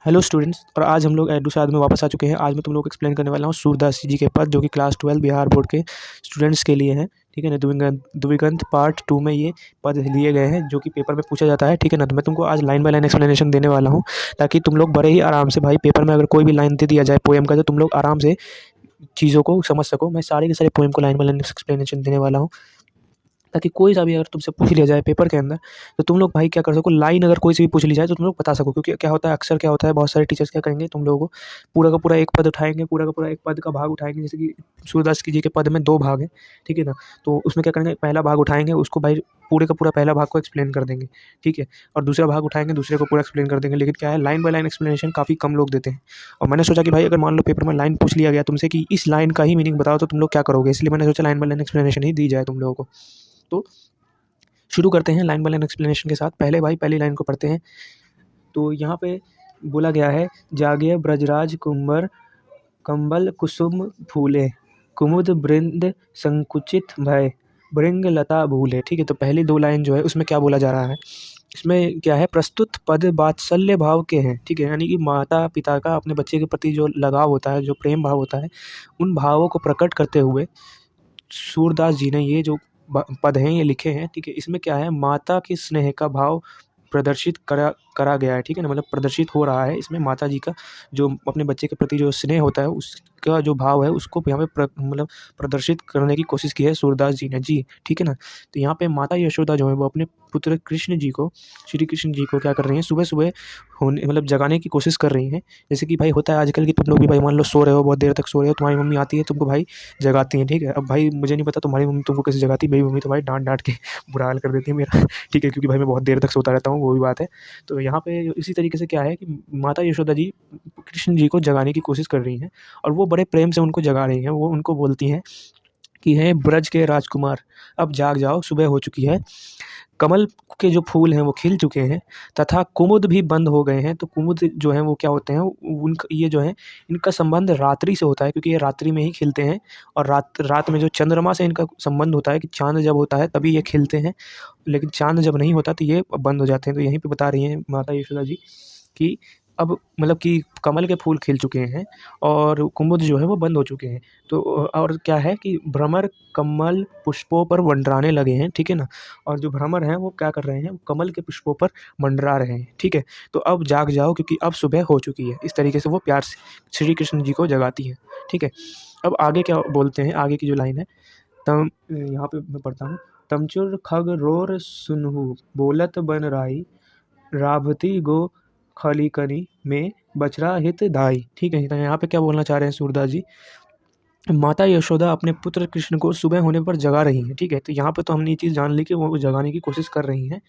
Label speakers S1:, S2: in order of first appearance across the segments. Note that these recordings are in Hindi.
S1: हेलो स्टूडेंट्स, और आज हम लोग एडू में वापस आ चुके हैं। आज मैं तुम लोग को एक्सप्लेन करने वाला हूँ सूरदास जी के पद, जो कि क्लास 12 बिहार बोर्ड के स्टूडेंट्स के लिए हैं। ठीक है ना। द्विगंत पार्ट 2 में ये पद लिए गए हैं, जो कि पेपर में पूछा जाता है। ठीक है ना। तो मैं तुमको आज लाइन बाय लाइन एक्सप्लेनेशन देने वाला हूँ, ताकि तुम लोग बड़े ही आराम से, भाई पेपर में अगर कोई भी लाइन दे दिया जाए पोएम का, तो तुम लोग आराम से चीज़ों को समझ सको। मैं सारे के सारे पोएम को लाइन बाय लाइन एक्सप्लेनेशन देने वाला हूँ, ताकि कोई सा भी अगर तुमसे पूछ लिया जाए पेपर के अंदर, तो तुम लोग भाई क्या कर सको, लाइन अगर कोई से भी पूछ ली जाए तो तुम लोग बता सको। क्योंकि क्या होता है, अक्सर क्या होता है, बहुत सारे टीचर्स क्या करेंगे, तुम लोगों को पूरा का पूरा एक पद उठाएंगे, पूरा का पूरा एक पद का भाग उठाएंगे। जैसे कि सूरदास जी के पद में 2 भाग हैं, ठीक है ना। तो उसमें क्या करेंगे, पहला भाग उठाएंगे, उसको भाई पूरे का पूरा पहला भाग को एक्सप्लेन कर देंगे, ठीक है। और दूसरा भाग उठाएंगे, दूसरे को पूरा एक्सप्लेन कर देंगे। लेकिन क्या है, लाइन बाय लाइन एक्सप्लेनेशन काफ़ी कम लोग देते हैं। और मैंने सोचा कि भाई अगर मान लो पेपर में लाइन पूछ लिया गया तुमसे कि इस लाइन का ही मीनिंग बताओ, तो तुम लोग क्या करोगे। इसलिए मैंने सोचा लाइन बाय लाइन एक्सप्लेनेशन ही दी जाए तुम लोगों को। तो शुरू करते हैं लाइन बाय लाइन एक्सप्लेनेशन के साथ। पहले भाई पहली लाइन को पढ़ते हैं। तो यहाँ पे बोला गया है, जागे ब्रजराज कुंवर कंबल कुसुम फूले, कुमुद बृंद संकुचित भय, भृंग लता भूले। ठीक है। तो पहली 2 लाइन जो है उसमें क्या बोला जा रहा है, इसमें क्या है, प्रस्तुत पद वात्सल्य भाव के हैं। ठीक है। यानी कि माता पिता का अपने बच्चे के प्रति जो लगाव होता है, जो प्रेम भाव होता है, उन भावों को प्रकट करते हुए सूरदास जी ने ये जो पद हैं ये लिखे हैं। ठीक है। इसमें क्या है, माता के स्नेह का भाव प्रदर्शित करा करा गया है। ठीक है ना। मतलब प्रदर्शित हो रहा है इसमें माता जी का जो अपने बच्चे के प्रति जो स्नेह होता है, उसका जो भाव है उसको यहाँ पे मतलब प्रदर्शित करने की कोशिश की है सूरदास जी ने जी। ठीक है ना। तो यहाँ पे माता यशोदा जो है वो अपने पुत्र कृष्ण जी को, श्री कृष्ण जी को क्या कर रही हैं, सुबह सुबह होने मतलब जगाने की कोशिश कर रही हैं। जैसे कि भाई होता है आजकल की, तुम लोग भी भाई मान लो सो रहे हो, बहुत देर तक सो रहे हो, तुम्हारी मम्मी आती है तुमको भाई जगाती हैं। ठीक है। अब भाई मुझे नहीं पता तुम्हारी मम्मी तुमको कैसे जगाती, मेरी मम्मी तो भाई डांट डांट के बुरा हाल कर देती है मेरा। ठीक है। क्योंकि भाई मैं बहुत देर तक सोता रहता हूँ, वो भी बात है। तो यहाँ पे इसी तरीके से क्या है कि माता यशोदा जी कृष्ण जी को जगाने की कोशिश कर रही हैं, और वो बड़े प्रेम से उनको जगा रही हैं। वो उनको बोलती हैं कि हे ब्रज के राजकुमार, अब जाग जाओ, सुबह हो चुकी है। कमल के जो फूल हैं वो खिल चुके हैं, तथा कुमुद भी बंद हो गए हैं। तो कुमुद जो हैं वो क्या होते हैं, उन ये जो है इनका संबंध रात्रि से होता है, क्योंकि ये रात्रि में ही खिलते हैं। और रात रात में जो चंद्रमा से इनका संबंध होता है कि चाँद जब होता है तभी ये खिलते हैं, लेकिन चाँद जब नहीं होता तो ये बंद हो जाते हैं। तो यहीं पे बता रही हैं माता यशोदा जी कि अब मतलब कि कमल के फूल खिल चुके हैं और कुमुद जो है वो बंद हो चुके हैं। तो और क्या है कि भ्रमर कमल पुष्पों पर मंडराने लगे हैं। ठीक है ना। और जो भ्रमर हैं वो क्या कर रहे हैं, वो कमल के पुष्पों पर मंडरा रहे हैं। ठीक है। तो अब जाग जाओ, क्योंकि अब सुबह हो चुकी है। इस तरीके से वो प्यार से श्री कृष्ण जी को जगाती हैं। ठीक है। अब आगे क्या बोलते हैं, आगे की जो लाइन है, तम यहाँ पे मैं पढ़ता हूँ। तमचुर खग रोर सुनहु बोलत बन राई, राभती गो खलीकनी में बछड़ा हित दाई। ठीक है। तो यहाँ पे क्या बोलना चाह रहे हैं सूरदास जी, माता यशोदा अपने पुत्र कृष्ण को सुबह होने पर जगा रही हैं। ठीक है। तो यहाँ पे तो हमने ये चीज़ जान ली कि वो जगाने की कोशिश कर रही हैं।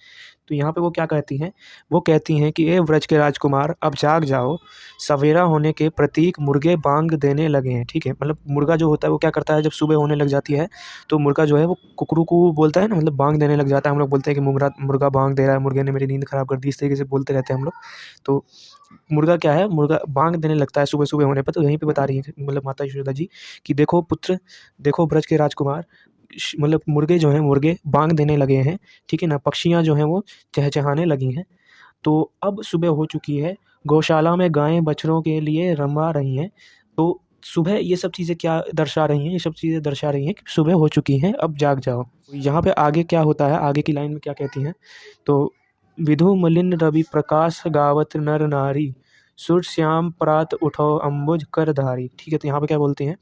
S1: तो यहाँ पे वो क्या कहती हैं, वो कहती हैं कि ए व्रज के राजकुमार, अब जाग जाओ, सवेरा होने के प्रतीक मुर्गे बांग देने लगे हैं। ठीक है। मतलब मुर्गा जो होता है वो क्या करता है, जब सुबह होने लग जाती है तो मुर्गा जो है वो कुकरू को बोलता है ना, मतलब बांग देने लग जाता है। हम लोग बोलते हैं कि मुर्गा मुर्गा बांग दे रहा है, मुर्गे ने मेरी नींद खराब कर दी, इस तरीके से बोलते रहते हैं हम लोग। तो मुर्गा क्या है, मुर्गा बांग देने लगता है सुबह सुबह होने पर। तो यहीं पे बता रही है मतलब माता यशोदा जी कि देखो पुत्र, देखो ब्रज के राजकुमार, मतलब मुर्गे जो हैं, मुर्गे बांग देने लगे हैं। ठीक है ना। पक्षियाँ जो हैं वो चहचहाने लगी हैं। तो अब सुबह हो चुकी है, गौशाला में गायें बछड़ों के लिए रंभा रही हैं। तो सुबह ये सब चीज़ें क्या दर्शा रही हैं, ये सब चीज़ें दर्शा रही हैं कि सुबह हो चुकी हैं, अब जाग जाओ। यहाँ पे आगे क्या होता है, आगे की लाइन में क्या कहती हैं, तो विधु मलिन रवि प्रकाश गावत नर नारी, सुर श्याम प्रात उठो अम्बुज कर धारी। ठीक है। तो यहाँ पे क्या बोलती हैं,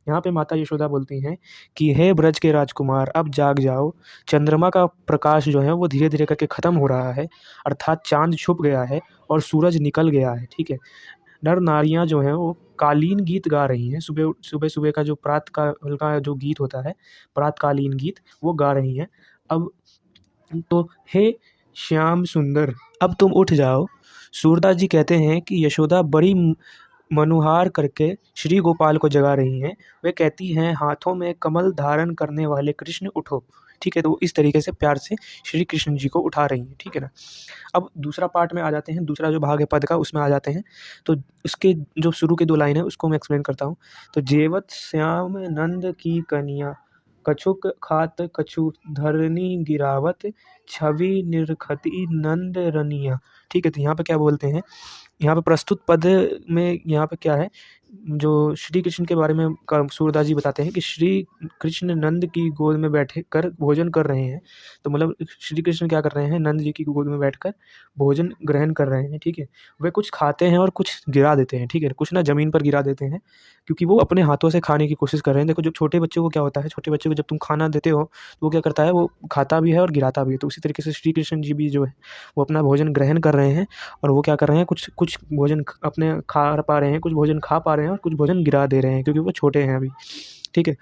S1: यहाँ पे माता यशोदा बोलती हैं कि हे ब्रज के राजकुमार, अब जाग जाओ, चंद्रमा का प्रकाश जो है वो धीरे धीरे करके ख़त्म हो रहा है, अर्थात चाँद छुप गया है और सूरज निकल गया है। ठीक है। नर नारियाँ जो हैं वो कालीन गीत गा रही हैं। सुबह सुबह सुबह का जो प्रातःकाल का जो गीत होता है, प्रातःकालीन गीत, वो गा रही हैं। अब तो हे श्याम सुंदर, अब तुम उठ जाओ। सूरदास जी कहते हैं कि यशोदा बड़ी मनुहार करके श्री गोपाल को जगा रही हैं। वे कहती हैं, हाथों में कमल धारण करने वाले कृष्ण उठो। ठीक है। तो इस तरीके से प्यार से श्री कृष्ण जी को उठा रही हैं। ठीक है ना। अब दूसरा पार्ट में आ जाते हैं, दूसरा जो भाग है पद का उसमें आ जाते हैं। तो उसके जो शुरू के 2 लाइन है उसको मैं एक्सप्लेन करता हूँ। तो जेवत श्याम नंद की कन्या, कछुक खात कछु धरनी गिरावत, छवि निरखती नंद रनिया। ठीक है। तो यहाँ पे क्या बोलते हैं, यहाँ पे प्रस्तुत पद में यहाँ पे क्या है, जो श्री कृष्ण के बारे में सूरदास जी बताते हैं कि श्री कृष्ण नंद की गोद में बैठे कर भोजन कर रहे हैं। तो मतलब श्री कृष्ण क्या कर रहे हैं, नंद जी की गोद में बैठकर भोजन ग्रहण कर रहे हैं, ठीक है। वे कुछ खाते हैं और कुछ गिरा देते हैं, ठीक है, कुछ ना ज़मीन पर गिरा देते हैं, क्योंकि वो अपने हाथों से खाने की कोशिश कर रहे हैं। देखो, जब छोटे बच्चों को क्या होता है, छोटे बच्चे को जब तुम खाना देते हो तो वो क्या करता है, वो खाता भी है और गिराता भी है। तो उसी तरीके से श्री कृष्ण जी भी जो है वो अपना भोजन ग्रहण कर रहे हैं, और वो क्या कर रहे हैं, कुछ कुछ भोजन अपने खा पा रहे हैं, कुछ भोजन खा पा रहे हैं और कुछ भोजन गिरा दे रहे हैं, क्योंकि वो छोटे हैं अभी, ठीक है।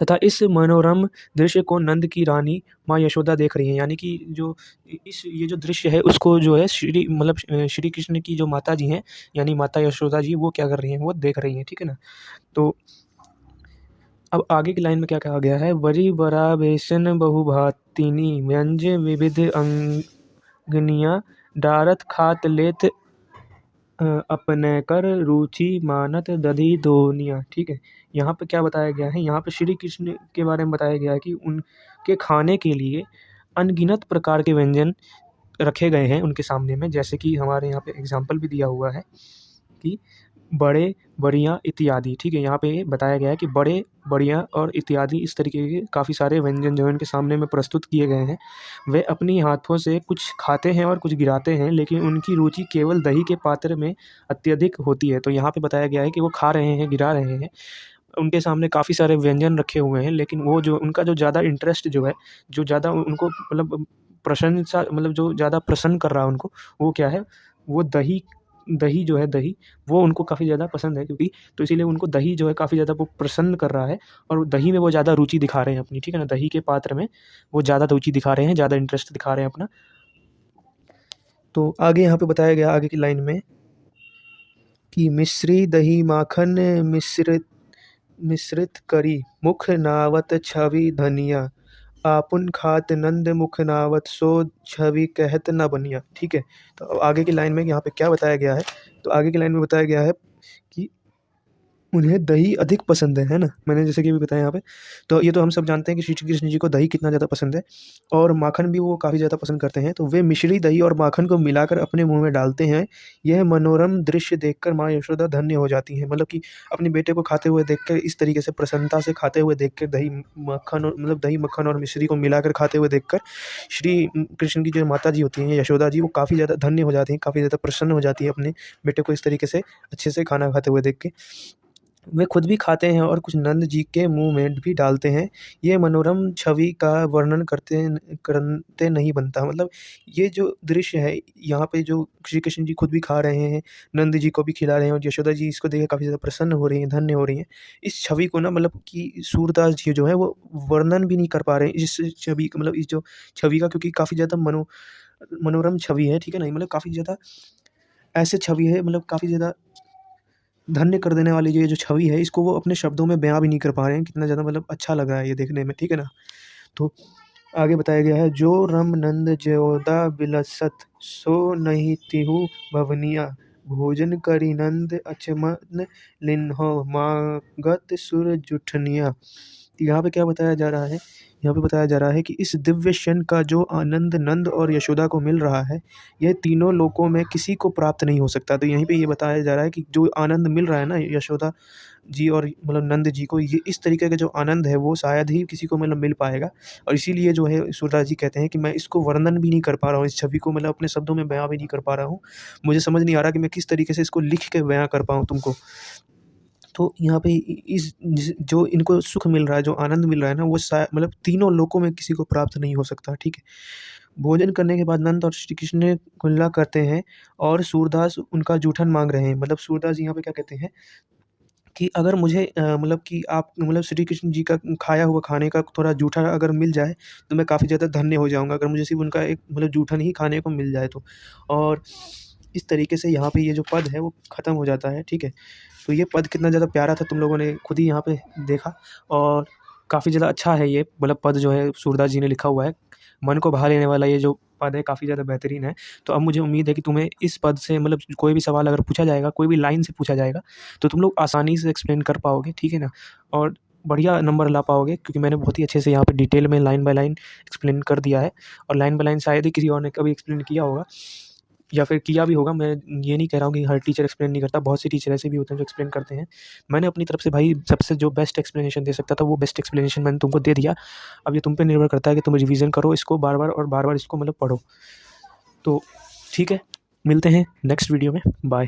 S1: तथा इस मनोरम दृश्य को नंद की रानी माँ यशोदा देख रही हैं, यानी कि जो इस ये जो दृश्य है उसको जो है श्री कृष्ण की जो माता जी हैं, यानी माता यशोदा जी, वो क्या कर रही हैं, वो देख रही हैं, ठीक है ना। तो अब आगे की लाइन में क्या कहा गया है, वरी बरा बेसन बहुभातिनी व्यंज विविध अंगनिया डारत खात लेत अपने कर रुचि मानत दधी दोनिया, ठीक है। यहाँ पे क्या बताया गया है, यहाँ पे श्री कृष्ण के बारे में बताया गया है कि उनके खाने के लिए अनगिनत प्रकार के व्यंजन रखे गए हैं उनके सामने में, जैसे कि हमारे यहाँ पे एग्जाम्पल भी दिया हुआ है कि बड़े, बढ़िया इत्यादि, ठीक है। यहाँ पे बताया गया है कि बड़े, बढ़िया और इत्यादि इस तरीके के काफ़ी सारे व्यंजन जो है उनके सामने में प्रस्तुत किए गए हैं। वे अपनी हाथों से कुछ खाते हैं और कुछ गिराते हैं, लेकिन उनकी रुचि केवल दही के पात्र में अत्यधिक होती है। तो यहाँ पे बताया गया है कि वो खा रहे हैं, गिरा रहे हैं, उनके सामने काफ़ी सारे व्यंजन रखे हुए हैं, लेकिन वो जो उनका जो ज़्यादा इंटरेस्ट जो है, जो ज़्यादा उनको मतलब प्रशंसा, मतलब जो ज़्यादा प्रसन्न कर रहा है उनको, वो क्या है, वो दही दही जो है, दही वो उनको काफ़ी ज़्यादा पसंद है, क्योंकि तो इसीलिए उनको दही जो है काफ़ी ज़्यादा वो प्रसन्न कर रहा है, और दही में वो ज़्यादा रुचि दिखा रहे हैं अपनी, ठीक है ना। दही के पात्र में वो ज़्यादा रुचि दिखा रहे हैं, ज़्यादा इंटरेस्ट दिखा रहे हैं अपना। तो आगे यहाँ पे बताया गया आगे की लाइन में कि मिश्री दही माखन मिश्रित मिश्रित करी मुख नावत छवि धनिया आपुन खात नंद मुख नावत सो छवि कहत न बनिया, ठीक है। तो आगे की लाइन में यहाँ पे क्या बताया गया है, तो आगे की लाइन में बताया गया है कि उन्हें दही अधिक पसंद है ना? मैंने जैसे कि अभी बताया यहाँ पे, तो ये तो हम सब जानते हैं कि श्री कृष्ण जी को दही कितना ज़्यादा पसंद है, और माखन भी वो काफ़ी ज़्यादा पसंद करते हैं। तो वे मिश्री दही और माखन को मिलाकर अपने मुँह में डालते हैं। यह मनोरम दृश्य देखकर माँ यशोदा धन्य हो जाती हैं। मतलब कि अपने बेटे को खाते हुए देखकर, इस तरीके से प्रसन्नता से खाते हुए देखकर, दही मक्खन और मतलब दही मक्खन और मिश्री को मिलाकर खाते हुए देखकर श्री कृष्ण की जो माता जी होती हैं, यशोदा जी, वो काफ़ी ज़्यादा धन्य हो जाती हैं, काफ़ी ज़्यादा प्रसन्न हो जाती है अपने बेटे को इस तरीके से अच्छे से खाना खाते हुए देख के। वे खुद भी खाते हैं और कुछ नंद जी के मुँह में भी डालते हैं। ये मनोरम छवि का वर्णन करते नहीं बनता। मतलब ये जो दृश्य है, यहाँ पे जो श्री कृष्ण जी खुद भी खा रहे हैं, नंद जी को भी खिला रहे हैं, और यशोदा जी इसको देख के काफ़ी ज़्यादा प्रसन्न हो रही हैं, धन्य हो रही हैं। इस छवि को ना, मतलब कि सूरदास जी जो है वो वर्णन भी नहीं कर पा रहे हैं इस छवि का, मतलब इस जो छवि का, क्योंकि काफ़ी ज़्यादा मनोरम छवि है, ठीक है ना? मतलब काफ़ी ज़्यादा ऐसे छवि है, मतलब काफ़ी ज़्यादा धन्य कर देने वाली ये जो छवि है, इसको वो अपने शब्दों में बयाँ भी नहीं कर पा रहे हैं, कितना ज़्यादा मतलब अच्छा लग रहा है ये देखने में, ठीक है ना? तो आगे बताया गया है, जो रम नंद ज्योदा बिलसत सो नहीं तिहु भवनिया भोजन करि नंद अचमन लिन्हो मागत सुर जुठनिया। यहाँ पे क्या बताया जा रहा है? यहाँ पे बताया जा रहा है कि इस दिव्य क्षण का जो आनंद नंद और यशोदा को मिल रहा है, यह तीनों लोकों में किसी को प्राप्त नहीं हो सकता। तो यहीं पे ये बताया जा रहा है कि जो आनंद मिल रहा है ना यशोदा जी और मतलब नंद जी को, ये इस तरीके का जो आनंद है वो शायद ही किसी को मतलब मिल पाएगा, और इसीलिए जो है सूरदास जी कहते हैं कि मैं इसको वर्णन भी नहीं कर पा रहा हूँ, इस छवि को मतलब अपने शब्दों में बयाँ भी नहीं कर पा रहा हूँ। मुझे समझ नहीं आ रहा कि मैं किस तरीके से इसको लिख के बयाँ कर पाऊँ तुमको। तो यहाँ पे जो इनको सुख मिल रहा है, जो आनंद मिल रहा है ना, वो मतलब तीनों लोकों में किसी को प्राप्त नहीं हो सकता, ठीक है। भोजन करने के बाद नंद और श्री कृष्ण कुल्ला करते हैं और सूरदास उनका जूठन मांग रहे हैं। मतलब सूरदास जी यहाँ पे क्या कहते हैं कि अगर मुझे मतलब कि आप मतलब श्री कृष्ण जी का खाया हुआ खाने का थोड़ा जूठा अगर मिल जाए तो मैं काफ़ी ज़्यादा धन्य हो जाऊँगा, अगर मुझे सिर्फ़ उनका एक मतलब जूठन ही खाने को मिल जाए तो। और इस तरीके से यहाँ पे ये जो पद है वो ख़त्म हो जाता है, ठीक है। तो ये पद कितना ज़्यादा प्यारा था, तुम लोगों ने खुद ही यहाँ पे देखा, और काफ़ी ज़्यादा अच्छा है ये, मतलब पद जो है सूरदास जी ने लिखा हुआ है। मन को भा लेने वाला ये जो पद है काफ़ी ज़्यादा बेहतरीन है। तो अब मुझे उम्मीद है कि तुम्हें इस पद से मतलब कोई भी सवाल अगर पूछा जाएगा, कोई भी लाइन से पूछा जाएगा, तो तुम लोग आसानी से एक्सप्लेन कर पाओगे, ठीक है ना? और बढ़िया नंबर ला पाओगे, क्योंकि मैंने बहुत ही अच्छे से यहाँ पे डिटेल में लाइन बाय लाइन एक्सप्लेन कर दिया है, और लाइन बाय लाइन शायद ही किसी और ने कभी एक्सप्लेन किया होगा। या फिर किया भी होगा। मैं ये नहीं कह रहा हूँ कि हर टीचर एक्सप्लेन नहीं करता, बहुत से टीचर ऐसे भी होते हैं जो एक्सप्लेन करते हैं। मैंने अपनी तरफ से भाई सबसे जो बेस्ट एक्सप्लेनेशन दे सकता था वो बेस्ट एक्सप्लेनेशन मैंने तुमको दे दिया। अब ये तुम पे निर्भर करता है कि तुम रिवीजन करो इसको बार बार और बार बार इसको मतलब पढ़ो। तो ठीक है, मिलते हैं नेक्स्ट वीडियो में। बाय।